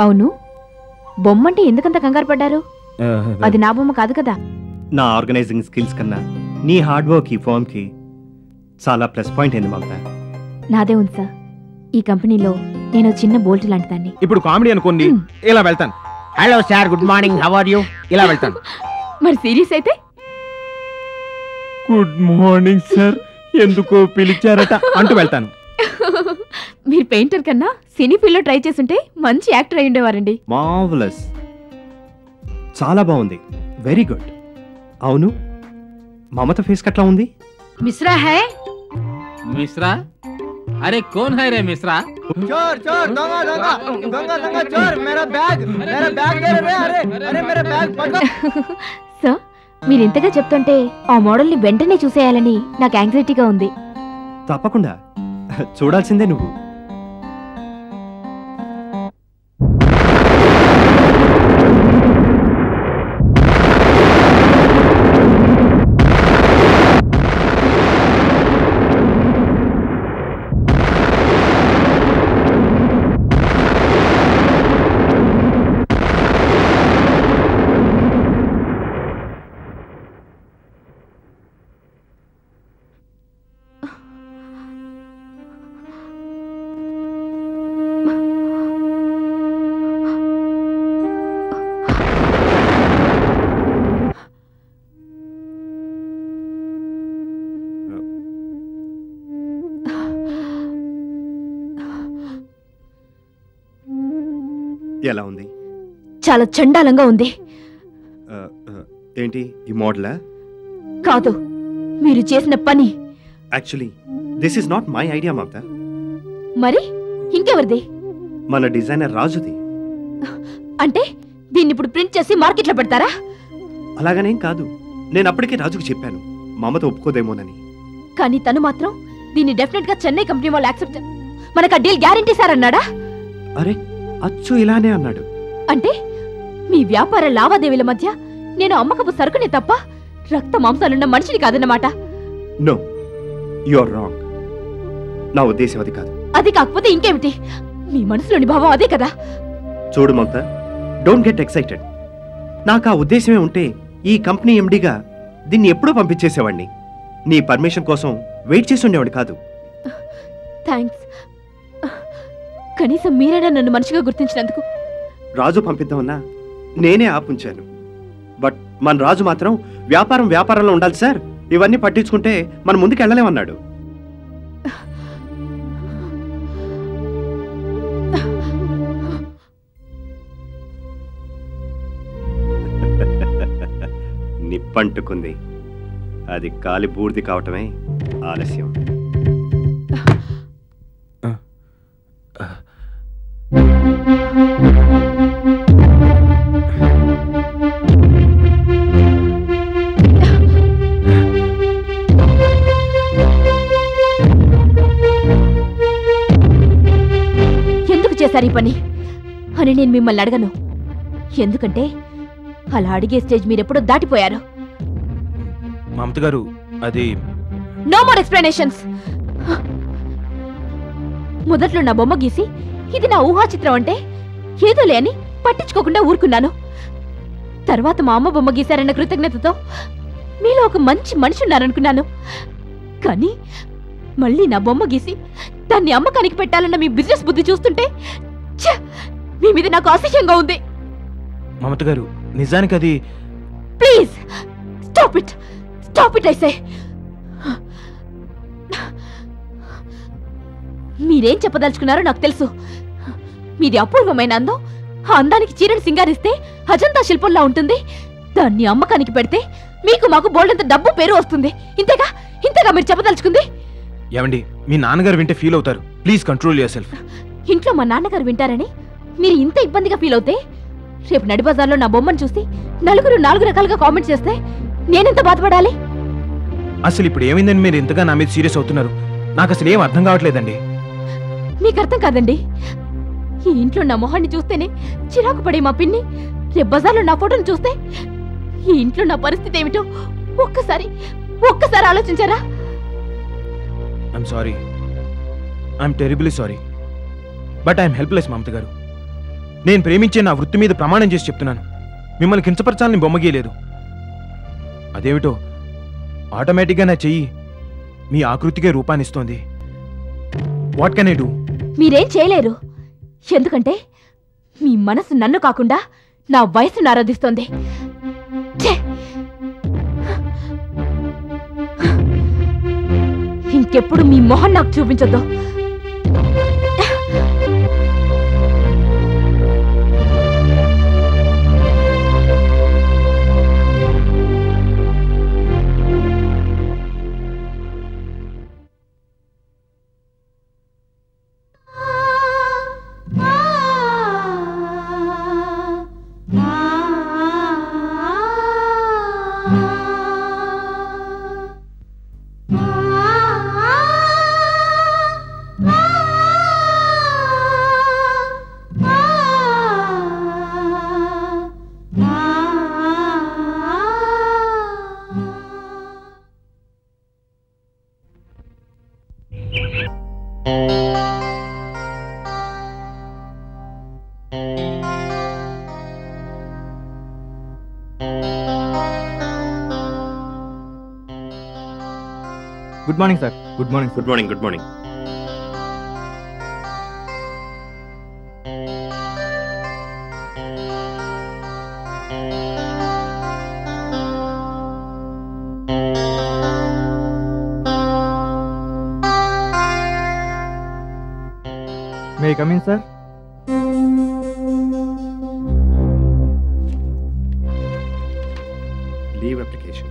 అవును, బొమ్మంటే ఎందుకంత కంగారు పడ్డారు? అది నా బొమ్మ కాదు కదా. నా ఆర్గనైజింగ్ స్కిల్స్ కన్నా నీ హార్డ్ వర్క్ ఈ ఫర్మ్ కి చాలా ప్లస్ పాయింట్ అయింది మమత. నాదే ఉంది సార్. ఈ కంపెనీలో నేను చిన్న బోల్ట్ లాంటి దాన్ని. ఇప్పుడు కామెడీ అనుకోండి, ఇలా వెళ్తాను. Hello sir, good morning, how are you, ఇలా వెళ్తాను. మరి సీరియస్ అయితే గుడ్ మార్నింగ్ సార్, ఎందుకో పిలిచారట అంటూ వెళ్తాను. మీరు పెయింటర్ కన్నా సినీ ఫీల్డ్ లో ట్రై చేస్తుంటే మంచి యాక్టర్ అయి ఉండేవారండి. మార్వెలస్, చాలా బాగుంది, వెరీ గుడ్. అవును, మమత ఫేస్ కట్లా ఉంది. मिश्रा है? मिश्रा? अरे कौन है रे मिश्रा? चोर चोर, दंगा दंगा दंगा दंगा चोर, मेरा बैग दे रहे, अरे अरे मेरा बैग पकड़. సార్, మీరు ఇంతగా చెప్తుంటే ఆ మోడల్ని వెంటనే చూసేయాలని నాకు యాంగ్జైటీగా ఉంది. తప్పకుండా చూడాల్సిందే నువ్వు. ఎలా ఉంది? చాలా చండాలంగా ఉంది. ఏంటి ఈ మోడలా? కాదు, మీరు చేసిన పని. Actually this is not my idea Mamata. మరి ఇంకెవరిది? మన డిజైనర్ రాజుది. అంటే దీన్ని ఇప్పుడు ప్రింట్ చేసి మార్కెట్లో పెడతారా? అలాగనేం కాదు, నేను అప్పటికే రాజుకు చెప్పాను మమత ఒప్పుకోదేమోనని. కానీ తను మాత్రం దీన్ని డెఫినెట్ గా చెన్నై కంపెనీ వాళ్ళు యాక్సెప్ట్, మనకు ఆ డీల్ గ్యారంటీ సార్ అన్నాడా? అరే, అచ్చు ఇలానే అన్నాడు. అంటే మీ వ్యాపార లావాదేవీల మధ్య నేను అమ్మకపు సరుకునే తప్ప రక్త మాంసాలున్న మనిషిని కాదన్నమాట. No, you are wrong. నా ఉద్దేశం అది కాదు. అది కాకపోతే ఇంకేమిటి? మీ మనసులోని భావం అదే కదా. చూడు మమత, డోంట్ గెట్ ఎక్సైటెడ్. నాకు ఆ ఉద్దేశమే ఉంటే ఈ కంపెనీ ఎండిగా దీన్ని ఎప్పుడూ పంపించేసేవాడిని. నీ పర్మిషన్ కోసం వెయిట్ చేసి ఉండేవాడు కాదు. థ్యాంక్స్. కనీసం మీరైనా నన్ను మనిషిగా గుర్తించినందుకు. రాజు పంపిద్దామన్నా నేనే ఆపుంచాను. బట్ మన రాజు మాత్రం వ్యాపారంలో ఉండాలి సార్, ఇవన్నీ పట్టించుకుంటే మనం ముందుకు వెళ్ళలేమన్నాడు. నిప్పంటుకుంది, అది కాలి బూడిది కావటమే ఆలస్యం. ఎందుకు చేశారు ఈ పని అని నేను మిమ్మల్ని అడగను. ఎందుకంటే అలా అడిగే స్టేజ్ మీరెప్పుడో దాటిపోయారు. మమత గారు, అది నో మోర్ ఎక్స్ప్లెనేషన్స్. మొదట్లో నా బొమ్మ గీసి ఇది నా ఊహా చిత్రం అంటే ఏదోలే అని పట్టించుకోకుండా ఊరుకున్నాను. తర్వాత మా అమ్మ బొమ్మ గీశారన్న కృతజ్ఞతతో మీలో ఒక మంచి మనిషి ఉన్నారనుకున్నాను. కానీ మళ్ళీ నా బొమ్మ గీసి దాన్ని అమ్మకానికి పెట్టాలన్న మీ బిజినెస్ బుద్ధి చూస్తుంటే మీ మీద నాకు అసహ్యంగా ఉంది. మమత గారు, నిజానికి అది... please stop it, stop it I say. మీరేం చెప్పదలుచుకున్నారో నాకు తెలుసు. మీది అపూర్వమైన అందం. ఆ అందానికి చీరను సింగారిస్తే అజంతా శిల్పంలా ఉంటుంది. దాన్ని అమ్మకానికి పెడితే మీకు మాకు బోల్డంత డబ్బు పేరు వస్తుంది. ఇంతేగా ఇంతేగా మీరు చెప్పదలుచుకుంది? ఏమండి, మీ నాన్నగారు వింటే ఫీల్ అవుతారు. Please control your self. ఇంట్లో మా నాన్నగారు వింటారని మీరు ఇంత ఇబ్బందిగా ఫీల్ అవుతే రేపు నడి బజార్లో నా బొమ్మను చూసి నలుగురు 4 రకాలుగా కామెంట్ చేస్తే నేనెంత బాధపడాలి? అసలు ఇప్పుడు ఏమైందని మీరు ఇంతగా నా మీద సీరియస్ అవుతున్నారు? నాకు అసలు ఏం అర్థం కావట్లేదండి. మీకు అర్థం కాదండి. ఈ ఇంట్లో నా మొహాన్ని చూస్తేనే చిరాకు పడే మా పిన్ని రేపు బజార్లో నా ఫోటోను చూస్తే ఈ ఇంట్లో నా పరిస్థితి ఏమిటో ఒక్కసారి ఆలోచించారా? I'm sorry, I'm terribly sorry, but I'm helpless Mamata garu. నేను ప్రేమించే నా వృత్తి మీద ప్రమాణం చేసి చెప్తున్నాను. మిమ్మల్ని కించపరచాలని బొమ్మ గీయలేదు. అదేమిటో ఆటోమేటిక్గా నా చెయ్యి మీ ఆకృతికే రూపాన్నిస్తోంది. What can I do? మీరేం చేయలేరు. ఎందుకంటే మీ మనసు నన్ను కాకుండా నా వయసును ఆరాధిస్తోంది. ఇంకెప్పుడు మీ మొహం నాకు చూపించొద్దు. Good morning sir. Good morning. Good morning. Good morning. May I come in sir? Leave application.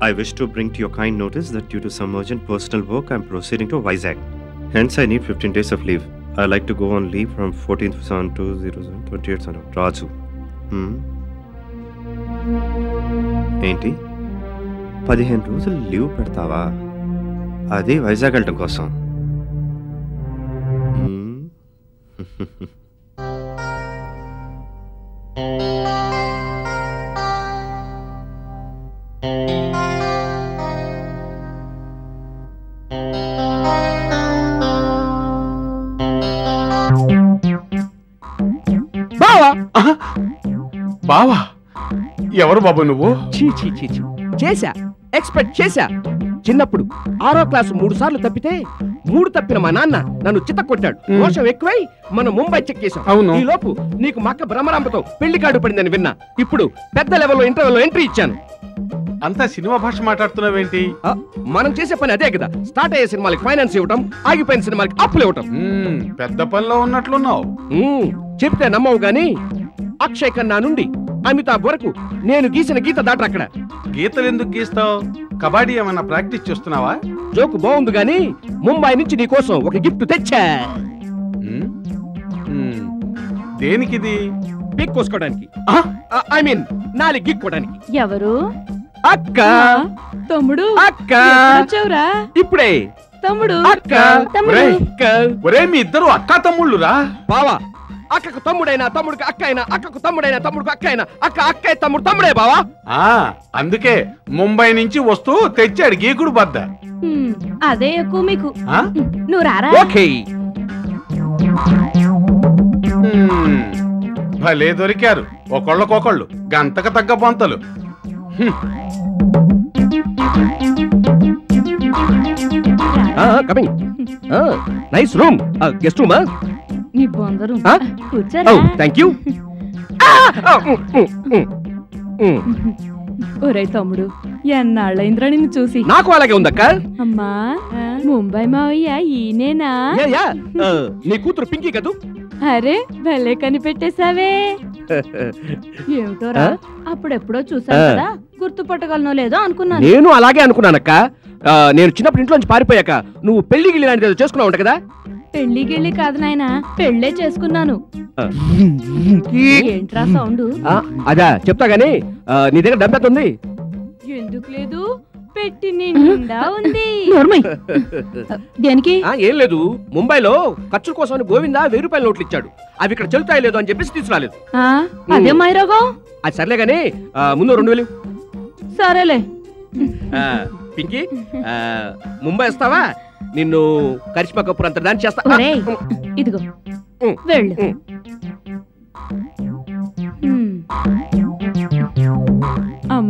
I wish to bring to your kind notice that due to some urgent personal work, I am proceeding to Vizag. Hence, I need 15 days of leave. I like to go on leave from 14th San to 28th San. Raju. ఏంటి 15 రోజులు leave పెడతావా? అది వైజాగ్ వెళ్ళటం కోసం. బావా, ఎవరు బాబు నువ్వు? చేశా, ఎక్స్పెక్ట్ చేశా. చిన్నప్పుడు 6వ క్లాసు 3 సార్లు తప్పితే 3 తప్పిన మా నాన్న నన్ను చిత్త కొట్టాడు. మోసం ఎక్కువై మనం ముంబై చెక్ చేశాం. అవును. ఈ లోపు నీకు మక్క భ్రమరాంబతో పెళ్లి కార్డు పడిందని విన్నా. ఇప్పుడు పెద్ద లెవెల్లో ఇంటర్వ్యూలో ఎంట్రీ ఇచ్చాను. అంతా సినిమా భాష మాట్లాడుతున్నావేంటి? మనం చేసే పని అదే కదా. స్టార్ట్ అయ్యే సినిమాలకి ఫైనాన్స్ ఇవ్వటం, ఆగిపోయిన సినిమాలకి అప్పులు ఇవ్వటం. పెద్ద పనిలో ఉన్నట్లున్నావు. చెప్తే నమ్మవు గాని అక్షయ్ ఖన్నా నుండి అమితాబ్ వరకు నేను గీసిన గీత దాట అక్కడ. గీతలు ఎందుకు గీస్తావు? కబడ్డీ ఏమన్నా ప్రాక్టీస్ చేస్తున్నావా? జోకు బాగుంది గాని ముంబై నుంచి నీ కోసం ఒక గిఫ్ట్ తెచ్చా. దేనికిది? పిక్ కోసుకోవడానికి. ఐ మీన్ నాలుగు గిక్కోవడానికి. ఎవరు? అక్క. తమ్ముడు. అక్క. వచ్చావురా ఇప్పుడే. తమ్ముడు. అక్క. ఒరే, మీ ఇద్దరు అక్క తమ్ముళ్ళురా? బావా, అక్కకు తమ్ముడైనా తమ్ముడికి అక్క అయినా, అక్కకు తమ్ముడైనా తమ్ముడికి అక్క అయినా, అక్క అక్కయ్య తమ్ముడు తమ్ముడే బావా. అందుకే ముంబై నుంచి వస్తూ తెచ్చాడు గీకుడు బద్ద. అదే ఎక్కువ మీకు. నువ్వు రారా? ఓకే. భలే దొరికారు ఒకళ్ళకొకళ్ళు, గంతక తగ్గ బొంతలు. కమింగ్. Nice room. గెస్ట్ రూమా? నీ బొందరు. కూర్చోరా. Thank you. ఒరే తమ్ముడు, ఎన్నాళ్ళైంద్రా నిన్ను చూసి. నాకు అలాగే ఉందక్క. అమ్మా, ముంబై మావయ్య ఈయనేనా? నీ కూతురు పింకీ కదూ? అరే భలే కనిపెట్టేశావే. ఏమిటోరా, అప్పుడెప్పుడో చూసాను కదా, గుర్తుపట్టగలనో లేదో అనుకున్నాను. నేను అలాగే అనుకున్నానక్క. నేను చిన్నప్పుడు ఇంట్లోంచి పారిపోయాక నువ్వు పెళ్లి గిళ్ళి లాంటిది చేసుకున్నావు ఉంట కదా? పెళ్లి గిళ్ళి కాదు నాయనా, పెళ్లే చేసుకున్నాను. ఏంట్రా సౌండ్? అదా చెప్తా గానీ నీ దగ్గర డబ్బెత్త ఉంది? ఎందుకు లేదు, పెట్టి నిండా ఉంది. దేనికి? ఏం లేదు, ముంబైలో ఖర్చు కోసం గోవిందా 1000 రూపాయల నోట్లు ఇచ్చాడు. అవి ఇక్కడ చెల్లుతాయి లేదు అని చెప్పేసి తీసుకురాలేదు. అదే మైరోగం. అది సర్లే గానీ ముందు 2000. సరేలే. పింకీ, ముంబై వస్తావా? నిన్ను కరిష్మా కపూర్ అంత డాన్స్ చేస్తా. ఇదిగో వెళ్ళు.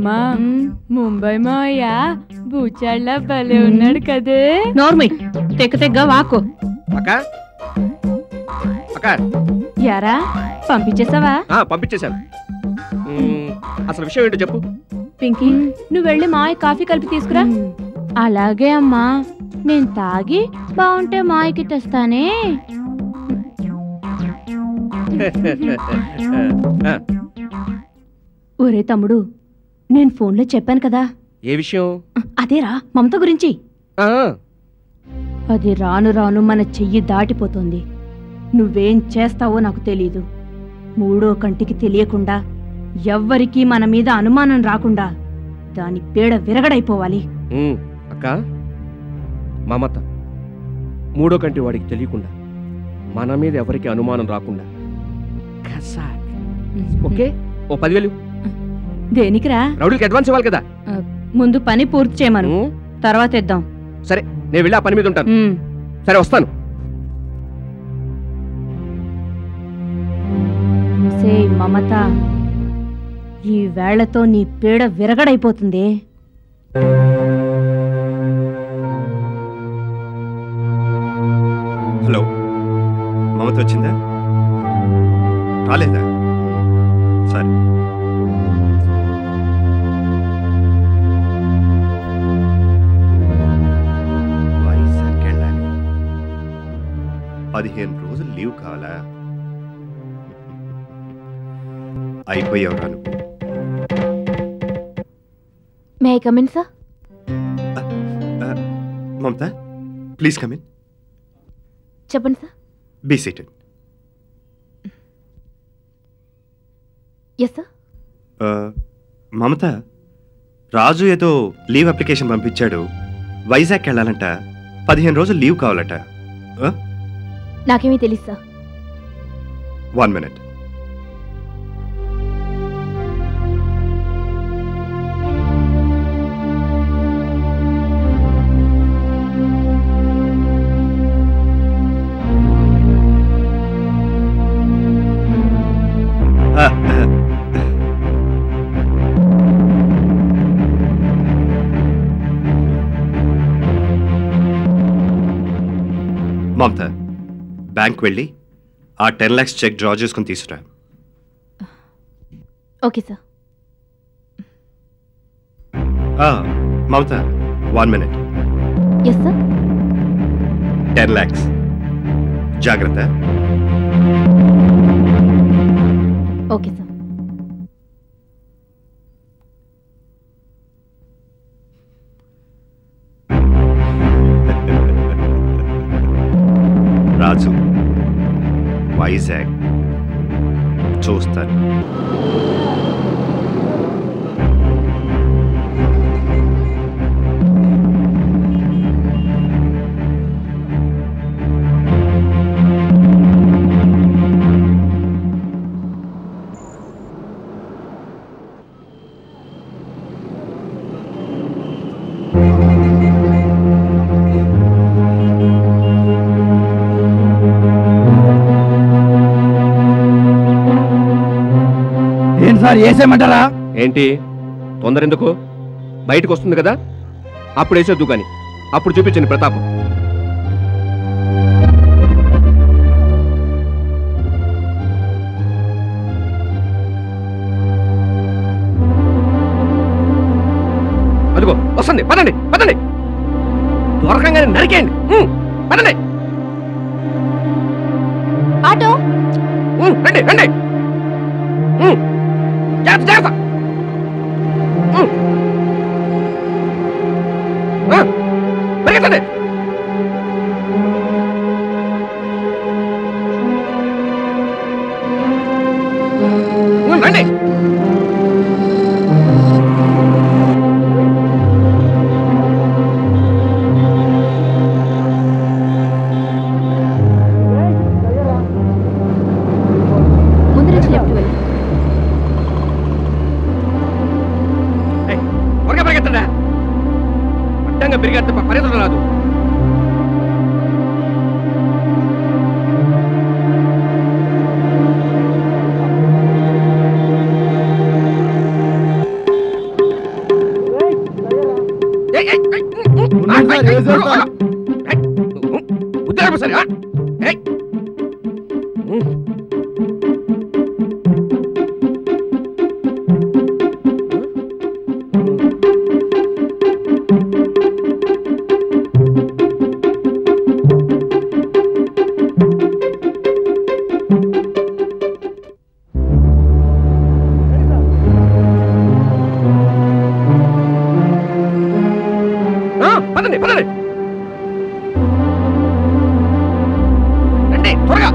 అమ్మా ముంబై మావయ్య బూచాళ్ళ భలే ఉన్నాడు కదే. నోర్మి తెక్క తెగ్గ వాకు. అక్క అక్క యారా పంపించేసావా? పంపించేశాను. అసలు విషయం ఏంటో చెప్పు. పింకీ నువ్వు వెళ్ళి మాయ కాఫీ కలిపి తీసుకురా. అలాగే అమ్మా, నేను తాగి బాగుంటే మాయకి తెస్తానే. ఒరే తమ్ముడు, నేను ఫోన్లో చెప్పాను కదా. ఏ విషయం? అదేరా మమత గురించి. అది రాను రాను మన చెయ్యి దాటిపోతుంది. నువ్వేం చేస్తావో నాకు తెలీదు. మూడో కంటికి తెలియకుండా ఎవ్వరికీ మన మీద అనుమానం రాకుండా దాని పీడ విరగడైపోవాలి. అక్క, మమత మూడో కంటి వాడికి తెలియకుండా మన మీద ఎవరికి అనుమానం రాకుండా. ఓకే, ఓ 10,000. దేనికిరా? రౌడీలకి అడ్వాన్స్ ఇవ్వాలి కదా. ముందు పని పూర్తి చేయమను, తర్వాత ఇద్దాం. సరే, నేను వెళ్ళి ఆ పని మీద ఉంటాను. సరే, వస్తాను. మమత, ఈ వేళ్లతో నీ పీడ విరగడైపోతుంది. హలో, మమత వచ్చిందా? రాలేదా? సరే. వైజాగ్ వెళ్ళాలి. 15 రోజులు లీవ్ కావాలా? అయిపోయావు రాను. May I come in sir? Mamata, please come in. చెప్పండి sir. Be seated. Yes sir. Mamata, Raju ఏదో లీవ్ అప్లికేషన్ పంపించాడు. వైజాగ్ వెళ్ళాలంట. 15 రోజులు లీవ్ కావాలట. నాకేమీ తెలియదు సార్. 1 minute. మమత, బ్యాంక్ వెళ్ళి ఆ 10 lakhs చెక్ డ్రా చేసుకుని తీసుకురా. Okay sir. Mamata, 1 minute. Yes sir. 10 lakhs. జాగ్రత్త. Okay sir. రాజు, వైజాగ్ చూస్తాను. సార్ వేసేయమంటారా? ఏంటి తొందర ఎందుకు? బయటకు వస్తుంది కదా, అప్పుడు వేసేద్దు కానీ. అప్పుడు చూపించండి ప్రతాపం. అదిగో వస్తుంది. పదండి పదండి, దొరకంగానే నరికేయండి. పదండి. ఆటో రండి రండి. జాగ్రత్త జాగ్రత్త. పరిగెత్తండి. రండి. ముందు నుంచి లెఫ్ట్ వెళ్ళి. త్వరగా పరిగెత్తండి. అడ్డంగా పెరిగేస్తే పరిగెత్తడం రాదు. ఉద్యోగం సరే పదండి పదండి రండి త్వరగా.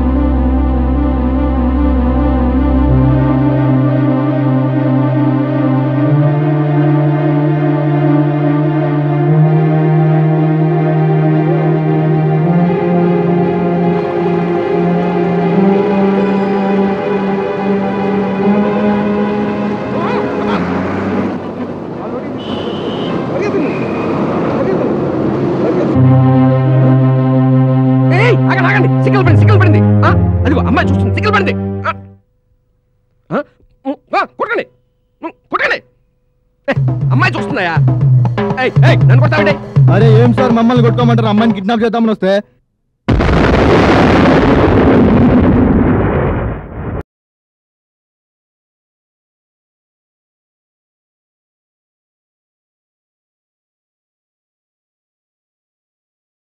ఆగండి సిగ్గులు పడింది అదిగో అమ్మాయి చూస్తుంది సిగ్గులు పడింది కొట్టండి కొట్టండి అమ్మాయి చూస్తుందయా నన్ను కొడతామండి. అరే ఏం సార్ మమ్మల్ని కొట్టుకోమంటారు? అమ్మాయిని కిడ్నాప్ చేద్దామని వస్తే